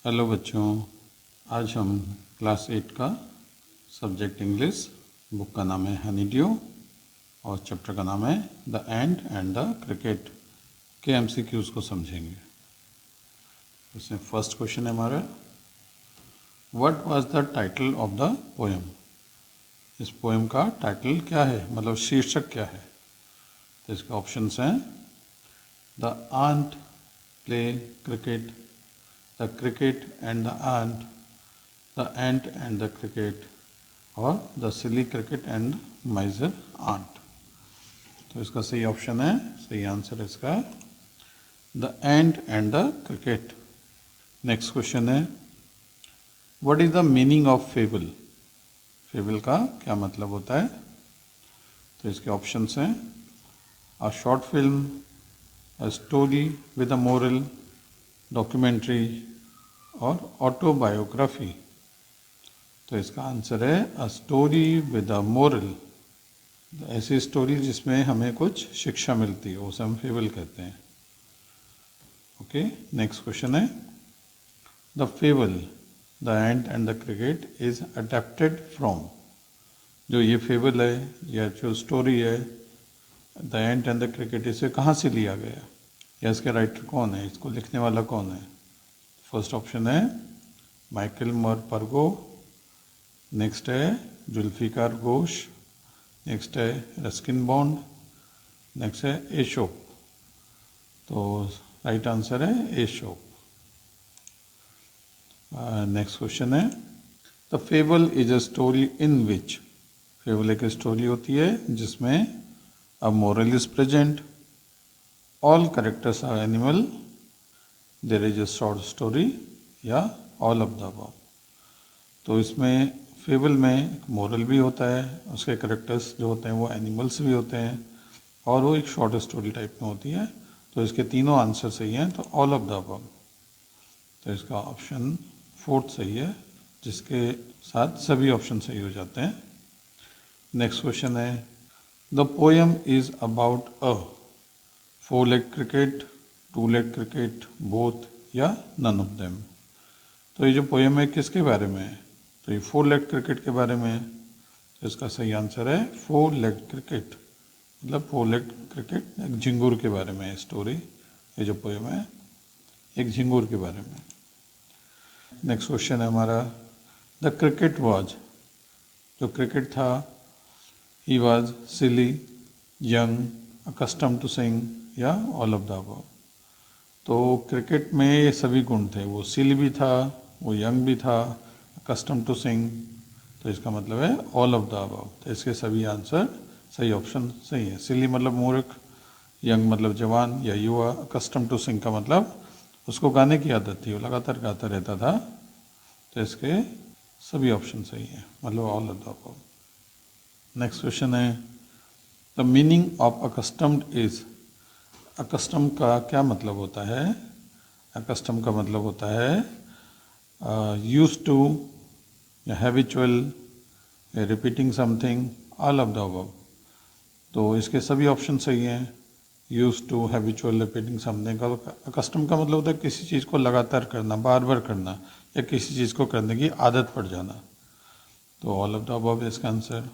Hello बच्चों, आज हम क्लास 8 का सब्जेक्ट इंग्लिश, बुक का नाम है हनी ड्यू और चैप्टर का नाम है the ant and the cricket के एमसीक्यूज़ को समझेंगे। इसमें फर्स्ट क्वेश्चन है हमारा, what was the title of the poem. इस पोएम का टाइटल क्या है, मतलब शीर्षक क्या है। तो इसके ऑप्शंस हैं the ant play cricket, the cricket and the ant, the ant and the cricket और the silly cricket and miser ant. तो इसका सही ऑप्शन है, सही आंसर है इसका the ant and the cricket. Next question है, what is the meaning of fable. Fable का क्या मतलब होता है। तो इसके ऑप्शंस हैं a short film, a story with a moral, documentary और ऑटोबायोग्राफी। तो इसका आंसर है अ स्टोरी विद अ मोरल। ऐसी स्टोरी जिसमें हमें कुछ शिक्षा मिलती है उसे हम फेबल कहते हैं। ओके, नेक्स्ट क्वेश्चन है the fable the ant and the cricket is adapted from. जो ये फेबल है या जो स्टोरी है the ant and the cricket, इसे कहाँ से लिया गया या इसके राइटर कौन है, इसको लिखने वाला कौन है। फर्स्ट ऑप्शन है माइकल मरपर्गो, नेक्स्ट है जुल्फिकार घोष, नेक्स्ट है रस्किन बॉन्ड, नेक्स्ट है एशोप। तो राइट आंसर है एशोप। नेक्स्ट क्वेश्चन है the fable is a story in which. Fable एक स्टोरी होती है जिसमें a moral is present, all characters are animal, there is a short story या all of the above. तो इसमें fable में एक मोरल भी होता है, उसके करेक्टर्स जो होते हैं वो एनिमल्स भी होते हैं और वो एक शॉर्ट स्टोरी टाइप में होती है। तो इसके तीनों आंसर सही हैं, तो ऑल ऑफ द अबव। तो इसका ऑप्शन फोर्थ सही है, जिसके साथ सभी ऑप्शन सही हो जाते हैं। नेक्स्ट क्वेश्चन है the poem is about a four leg cricket, two leg cricket, both या नन ऑफ देम। तो ये जो पोएम है किसके बारे में है। तो ये फोर लेग क्रिकेट के बारे में है। तो इसका सही आंसर है फोर लेग क्रिकेट, मतलब फोर लेग क्रिकेट एक झिंगुर के बारे में है स्टोरी। ये जो पोएम है एक झिंगुर के बारे में। नेक्स्ट क्वेश्चन है हमारा द क्रिकेट वाज। जो क्रिकेट था ही was silly, young, accustom to sing या ऑल ऑफ द अबव। तो क्रिकेट में ये सभी गुण थे, वो सिली भी था, वो यंग भी था, कस्टम टू सिंग। तो इसका मतलब है ऑल ऑफ द अबव। तो इसके सभी आंसर सही, ऑप्शन सही है। सिली मतलब मूर्ख, यंग मतलब जवान या युवा, कस्टम टू सिंग का मतलब उसको गाने की आदत थी, वो लगातार गाता रहता था। तो इसके सभी ऑप्शन सही है, मतलब all of the above. Next question है the meaning of accustomed is. Accustom का क्या मतलब होता है। अकस्टम का मतलब होता है यूज टू या habitual, repeating something, all of the above. तो इसके सभी ऑप्शन सही हैं। Use to, habitual, repeating something का। अकस्टम का मतलब होता है किसी चीज़ को लगातार करना, बार बार करना या किसी चीज़ को करने की आदत पड़ जाना। तो ऑल ऑफ द अबव इसका आंसर,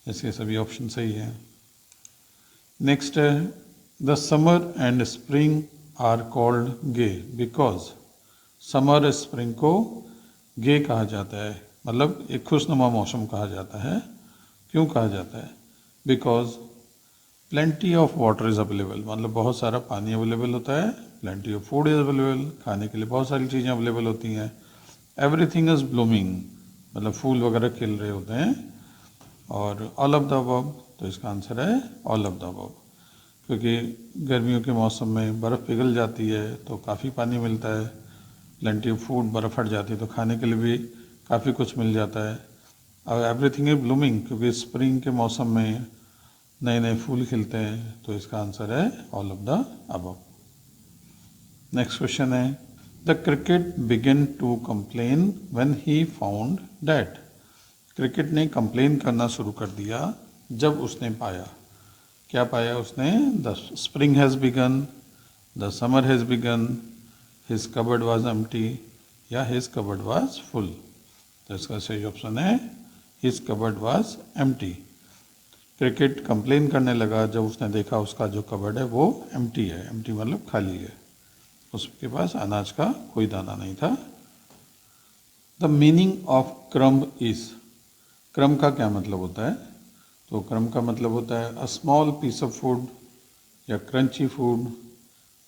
इसके सभी ऑप्शन सही हैं। नेक्स्ट है the summer and spring are called gay because. Summer spring को गे कहा जाता है, मतलब एक खुशनुमा मौसम कहा जाता है। क्यों कहा जाता है। Because plenty of water is available, मतलब बहुत सारा पानी अवेलेबल होता है। Plenty of food is available, खाने के लिए बहुत सारी चीज़ें अवेलेबल होती हैं। एवरीथिंग इज़ ब्लूमिंग, मतलब फूल वगैरह खिल रहे होते हैं। और ऑल ऑफ द अबव, तो इसका आंसर है ऑल ऑफ द अबव। क्योंकि गर्मियों के मौसम में बर्फ़ पिघल जाती है तो काफ़ी पानी मिलता है। प्लेंटी ऑफ फूड, बर्फ़ हट जाती है तो खाने के लिए भी काफ़ी कुछ मिल जाता है। और एवरीथिंग इज ब्लूमिंग, क्योंकि स्प्रिंग के मौसम में नए नए फूल खिलते हैं। तो इसका आंसर है all of the above. Next question है the cricket began to complain when he found that. Cricket ने कंप्लेन करना शुरू कर दिया जब उसने पाया, क्या पाया उसने। The spring has begun, the summer has begun, his cupboard was empty या हिज कबर्ड वाज फुल। तो इसका सही ऑप्शन है his cupboard was empty. Cricket complain करने लगा जब उसने देखा उसका जो कबर्ड है वो एम्प्टी है। एम्प्टी मतलब खाली है, उसके पास अनाज का कोई दाना नहीं था। The meaning of crumb is, crumb का क्या मतलब होता है? तो क्रम्ब का मतलब होता है a small piece of food या क्रंची फूड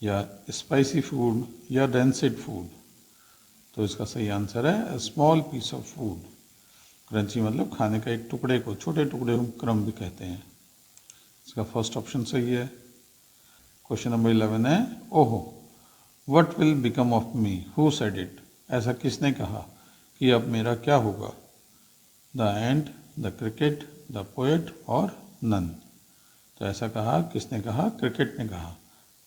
या स्पाइसी फूड या डेंसिड फूड। तो इसका सही आंसर है a small piece of food. Crunchy मतलब खाने का एक टुकड़े को, छोटे टुकड़े को क्रम्ब भी कहते हैं। इसका फर्स्ट ऑप्शन सही है। क्वेश्चन नंबर 11 है ओहो what will become of me, who said it, ऐसा किसने कहा कि अब मेरा क्या होगा? The ant, the cricket, the poet और नन। तो ऐसा कहा किसने कहा? क्रिकेट ने कहा।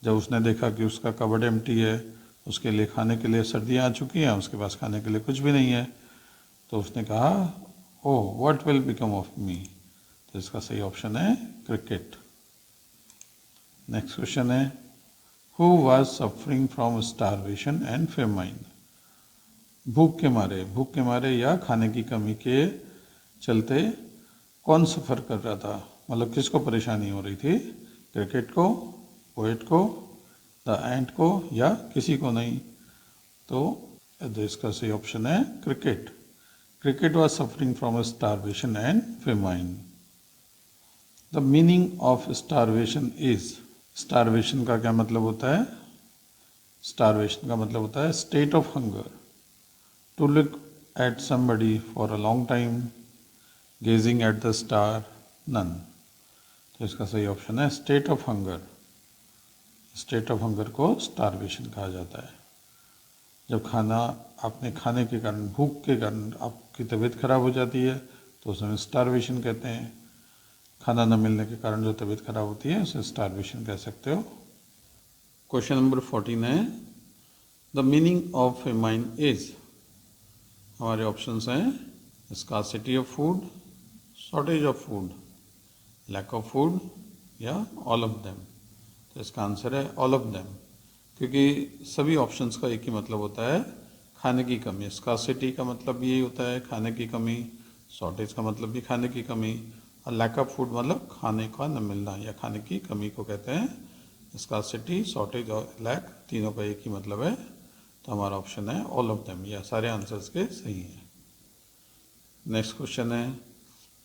जब उसने देखा कि उसका कबर्ड एम्प्टी है, उसके लिए खाने के लिए सर्दियाँ आ चुकी हैं, उसके पास खाने के लिए कुछ भी नहीं है, तो उसने कहा oh what will become of me. तो इसका सही ऑप्शन है क्रिकेट। नेक्स्ट क्वेश्चन है who was suffering from starvation and famine. भूख के मारे या खाने की कमी के चलते कौन सफ़र कर रहा था, मतलब किसको परेशानी हो रही थी? क्रिकेट को, पोएट को, द एंट को या किसी को नहीं? तो इसका सही ऑप्शन है cricket. Cricket was suffering from starvation and famine. The meaning of starvation is, starvation का क्या मतलब होता है? स्टारवेशन का मतलब होता है state of hunger, to look at somebody for a long time, gazing at the star, none. तो इसका सही ऑप्शन है state of hunger. State of hunger को स्टारवेशन कहा जाता है। जब खाना आपने खाने के कारण, भूख के कारण आपकी तबीयत खराब हो जाती है तो उसे स्टारवेशन कहते हैं। खाना न मिलने के कारण जो तबीयत खराब होती है उसे स्टारवेशन कह सकते हो। क्वेश्चन नंबर 14 है the meaning of famine is. हमारे ऑप्शंस हैं scarcity of food, shortage of food, lack of food या ऑल ऑफ देम। तो इसका आंसर है ऑल ऑफ देम, क्योंकि सभी ऑप्शंस का एक ही मतलब होता है खाने की कमी। स्कार्सिटी का मतलब यही होता है खाने की कमी, शॉर्टेज का मतलब भी खाने की कमी, और लैक ऑफ फूड मतलब खाने का न मिलना या खाने की कमी को कहते हैं। स्कार्सिटी, शॉर्टेज और लैक तीनों का एक ही मतलब है। तो हमारा ऑप्शन है ऑल ऑफ देम, यह सारे आंसर्स के सही हैं। नेक्स्ट क्वेश्चन है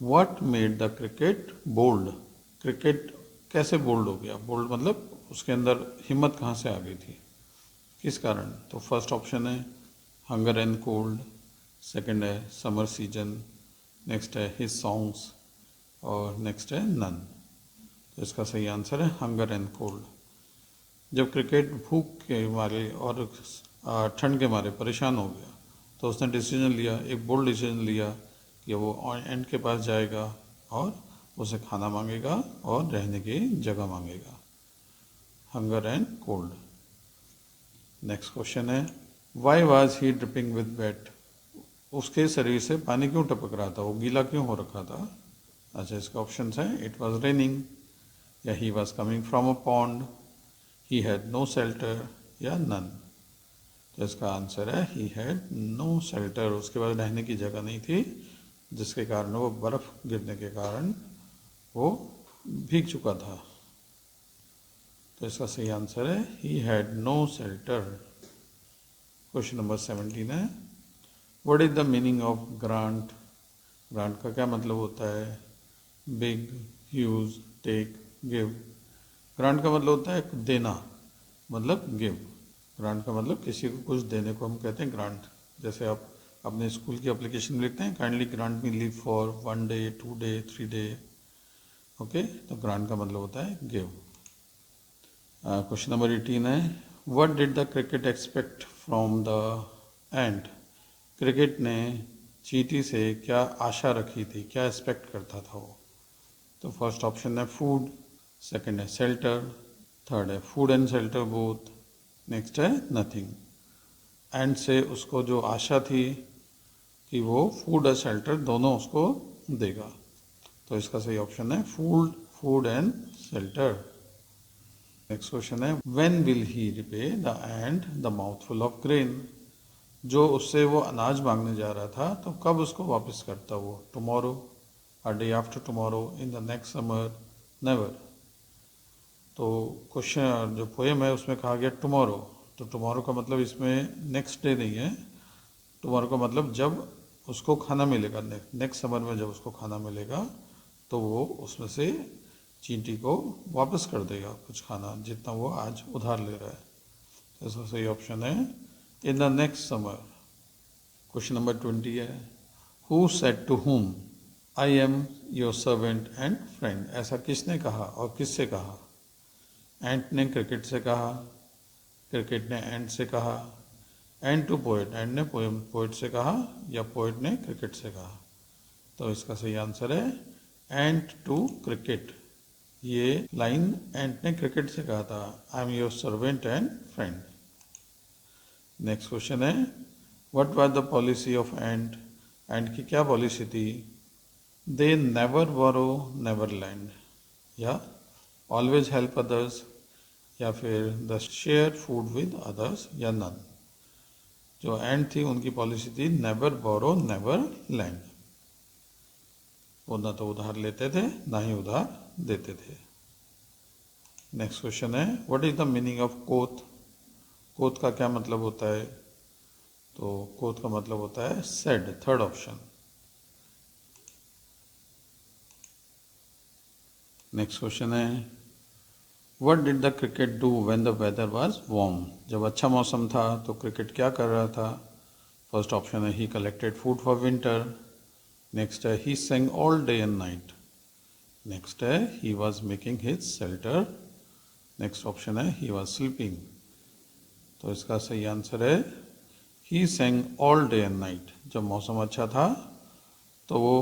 what made the cricket bold. Cricket कैसे बोल्ड हो गया? बोल्ड मतलब उसके अंदर हिम्मत कहाँ से आ गई थी, किस कारण? तो फर्स्ट ऑप्शन है हंगर एंड कोल्ड, सेकंड है समर सीजन, नेक्स्ट है हिज सॉन्ग्स और नेक्स्ट है नन। तो इसका सही आंसर है हंगर एंड कोल्ड। जब क्रिकेट भूख के मारे और ठंड के मारे परेशान हो गया तो उसने डिसीजन लिया, एक बोल्ड डिसीजन लिया कि वो एंट के पास जाएगा और उसे खाना मांगेगा और रहने की जगह मांगेगा। Hunger and cold. Next question है why was he dripping with wet. उसके शरीर से पानी क्यों टपक रहा था, वो गीला क्यों हो रखा था? अच्छा, इसका ऑप्शन है इट वॉज रेनिंग, या he was coming from a pond, he had no shelter या नन। तो इसका आंसर है ही हैड नो शेल्टर। उसके बाद रहने की जगह नहीं थी जिसके कारण वो बर्फ़ गिरने के कारण वो भीग चुका था। तो इसका सही आंसर है he had no shelter. Question number 17 है what is the meaning of grant. Grant का क्या मतलब होता है? Big, huge, take, give. Grant का मतलब होता है देना, मतलब गिव। ग्रांट का मतलब किसी को कुछ देने को हम कहते हैं ग्रांट। जैसे आप अपने स्कूल की एप्लीकेशन में लिखते हैं kindly grant me leave for 1 day, 2 day, 3 day. Okay, तो ग्रांट का मतलब होता है गिव। क्वेश्चन नंबर 18 है what did the cricket expect from the ant. Cricket ने चींटी से क्या आशा रखी थी, क्या एक्सपेक्ट करता था वो? तो फर्स्ट ऑप्शन है फूड, सेकंड है शेल्टर, थर्ड है food and shelter both, next है नथिंग। एंड से उसको जो आशा थी कि वो फूड और शेल्टर दोनों उसको देगा। तो इसका सही ऑप्शन है food and shelter. Next question है when will he repay the ant the mouthful of grain. जो उससे वो अनाज मांगने जा रहा था तो कब उसको वापस करता वो? Tomorrow, a day after tomorrow, in the next summer, never. तो क्वेश्चन जो पोएम है उसमें कहा गया टुमारो, तो टुमारो का मतलब इसमें नेक्स्ट डे नहीं है। टुमारो का मतलब जब उसको खाना मिलेगा, नेक्स्ट समर में जब उसको खाना मिलेगा तो वो उसमें से चींटी को वापस कर देगा कुछ खाना जितना वो आज उधार ले रहा है। तो इसका सही ऑप्शन है in the next summer. Question number 20 है who said to whom I am your servant and friend. ऐसा किसने कहा और किससे कहा? एंट ने क्रिकेट से कहा, क्रिकेट ने एंट से कहा, एंड टू पोएट, एंड ने पोएट से कहा, या पोएट ने क्रिकेट से कहा? तो इसका सही आंसर है एंट टू क्रिकेट। ये लाइन एंट ने क्रिकेट से कहा था, I am your servant and friend. Next question है what was the policy of ant. Ant की क्या पॉलिसी थी? They never borrow never lend, या ऑलवेज हेल्प अदर्स, या फिर the share food with others, या नन। जो एंड थी उनकी पॉलिसी थी नेवर बोरो नेवर लैंड। वो ना तो उधार लेते थे ना ही उधार देते थे। नेक्स्ट क्वेश्चन है what is the meaning of कोथ। कोथ का क्या मतलब होता है? तो कोथ का मतलब होता है sad, third option. Next question है what did the cricket do when the weather was warm. जब अच्छा मौसम था तो क्रिकेट क्या कर रहा था? फर्स्ट ऑप्शन है he collected food for winter. Next है he sang all day and night. Next है he was making his shelter. Next option है ही वॉज स्लीपिंग। तो इसका सही आंसर है he sang all day and night. जब मौसम अच्छा था तो वो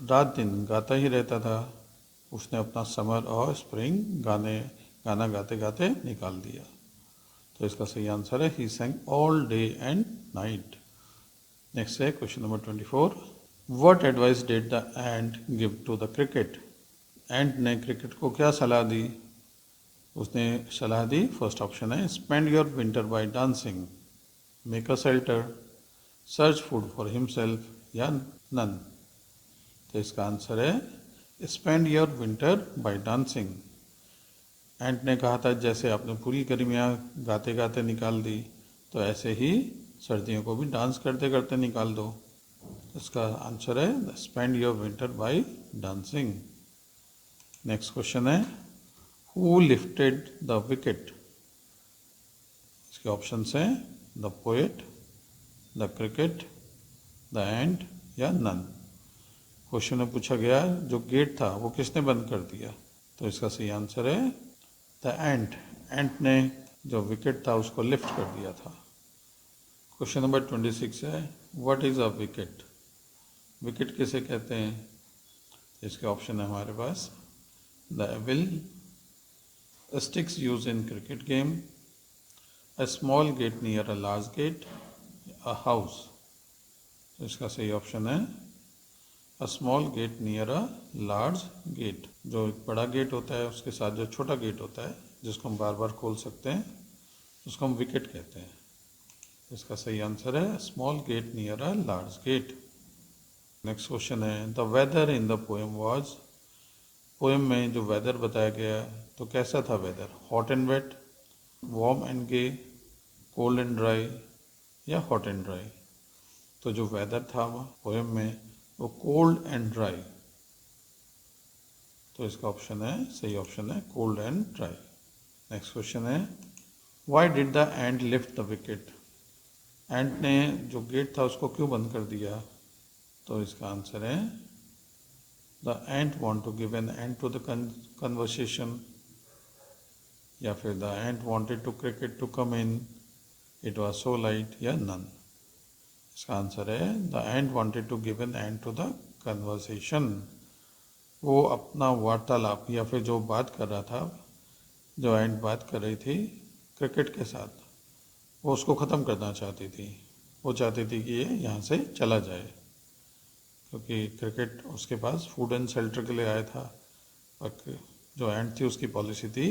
रात दिन गाता ही रहता था। उसने अपना समर और स्प्रिंग गाना गाते गाते निकाल दिया। तो इसका सही आंसर है he sang all day and night. Next है question number 24 what advice did the ant give to the cricket. Ant ने क्रिकेट को क्या सलाह दी? उसने सलाह दी, फर्स्ट ऑप्शन है spend your winter by dancing, make a shelter, search food for himself, या नन। तो इसका आंसर है spend your winter by dancing. Ant ने कहा था जैसे आपने पूरी गर्मियाँ गाते गाते निकाल दी तो ऐसे ही सर्दियों को भी डांस करते करते निकाल दो। इसका आंसर है spend your winter by dancing. Next question है हु लिफ्टेड द विकेट। इसके ऑप्शंस हैं the poet, the cricket, the ant, या नन। क्वेश्चन में पूछा गया जो गेट था वो किसने बंद कर दिया? तो इसका सही आंसर है द एंट। एंट ने जो विकेट था उसको लिफ्ट कर दिया था। क्वेश्चन नंबर 26 है what is a wicket. Wicket किसे कहते हैं? इसके ऑप्शन है हमारे पास the will, sticks used in cricket game, a small gate near a large gate, a house। तो इसका सही ऑप्शन है a small gate near a large gate। जो एक बड़ा गेट होता है उसके साथ जो छोटा गेट होता है जिसको हम बार बार खोल सकते हैं उसको हम विकेट कहते हैं। इसका सही आंसर है small gate near a large gate. Next question है the weather in the poem was. Poem में जो वेदर बताया गया तो कैसा था weather? Hot and wet, warm and gay, cold and dry, या हॉट एंड ड्राई। तो जो वेदर था पोएम में वो कोल्ड एंड ड्राई। तो इसका ऑप्शन है, सही ऑप्शन है cold and dry. Next question है why did the ant lift the wicket. Ant ने जो गेट था उसको क्यों बंद कर दिया? तो इसका आंसर है the ant want to give an end to the conversation, या फिर the ant wanted to cricket to come in, it was so light, या नन। इसका आंसर है the ant wanted to give an end to the conversation. वो अपना वार्तालाप या फिर जो बात कर रहा था, जो एंट बात कर रही थी क्रिकेट के साथ, वो उसको ख़त्म करना चाहती थी। वो चाहती थी कि ये यहाँ से चला जाए क्योंकि क्रिकेट उसके पास फूड एंड शेल्टर के लिए आया था। और जो एंट थी उसकी पॉलिसी थी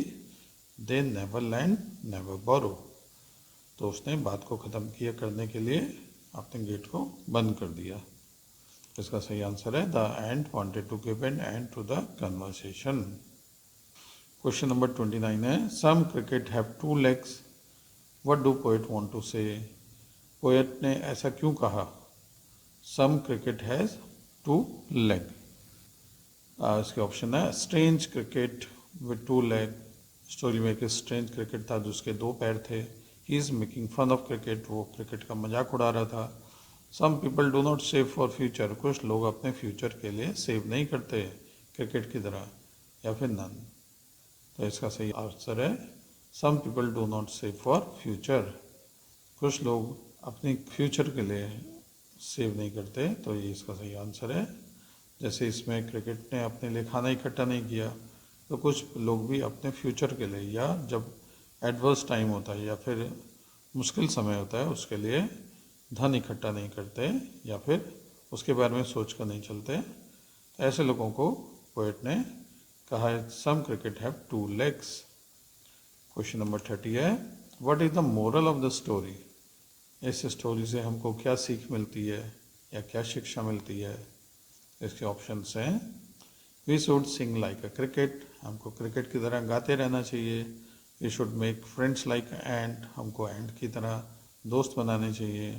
दे नेवर लैंड नेवर बोरो। तो उसने बात को ख़त्म किया करने के लिए अपने गेट को बंद कर दिया। इसका सही आंसर है the ant wanted to give an end to the conversation. Question number 29 है some cricket have 2 legs, what do poet want to say. Poet ने ऐसा क्यों कहा? Some cricket has 2 legs। इसके ऑप्शन है strange cricket with 2 legs। Story में एक strange cricket था जिसके 2 पैर थे। He is making fun of cricket, वो क्रिकेट का मजाक उड़ा रहा था। सम people do not save for future, कुछ लोग अपने फ्यूचर के लिए सेव नहीं करते क्रिकेट की तरह। या फिर नन। तो इसका सही आंसर है some people do not save for future, कुछ लोग अपने फ्यूचर के लिए सेव नहीं करते। तो ये इसका सही आंसर है। जैसे इसमें क्रिकेट ने अपने लिए खाना इकट्ठा नहीं किया, तो कुछ लोग भी अपने फ्यूचर के लिए या जब एडवर्स टाइम होता है या फिर मुश्किल समय होता है उसके लिए धन इकट्ठा नहीं करते या फिर उसके बारे में सोच कर नहीं चलते। तो ऐसे लोगों को पोएट ने कहा है some cricket have 2 legs। Question number 30 है what is the moral of the story. इस स्टोरी से हमको क्या सीख मिलती है या क्या शिक्षा मिलती है? इसके ऑप्शंस हैं we should sing like a cricket, हमको क्रिकेट की तरह गाते रहना चाहिए। We should make friends like ant, हमको एंट की तरह दोस्त बनाने चाहिए।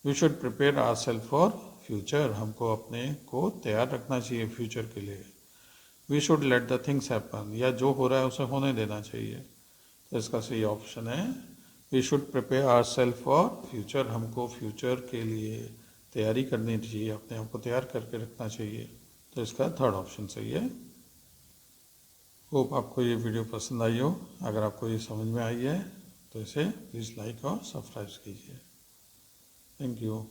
We should prepare our self for future, हमको अपने को तैयार रखना चाहिए फ्यूचर के लिए। We should let the things happen, या जो हो रहा है उसे होने देना चाहिए। तो इसका सही ऑप्शन है we should prepare our self for future, हमको फ्यूचर के लिए तैयारी करनी चाहिए, अपने आप को तैयार करके रखना चाहिए। तो इसका थर्ड ऑप्शन सही है। होप आपको ये वीडियो पसंद आई हो। अगर आपको ये समझ में आई है तो इसे प्लीज़ लाइक और सब्सक्राइब कीजिए। Thank you.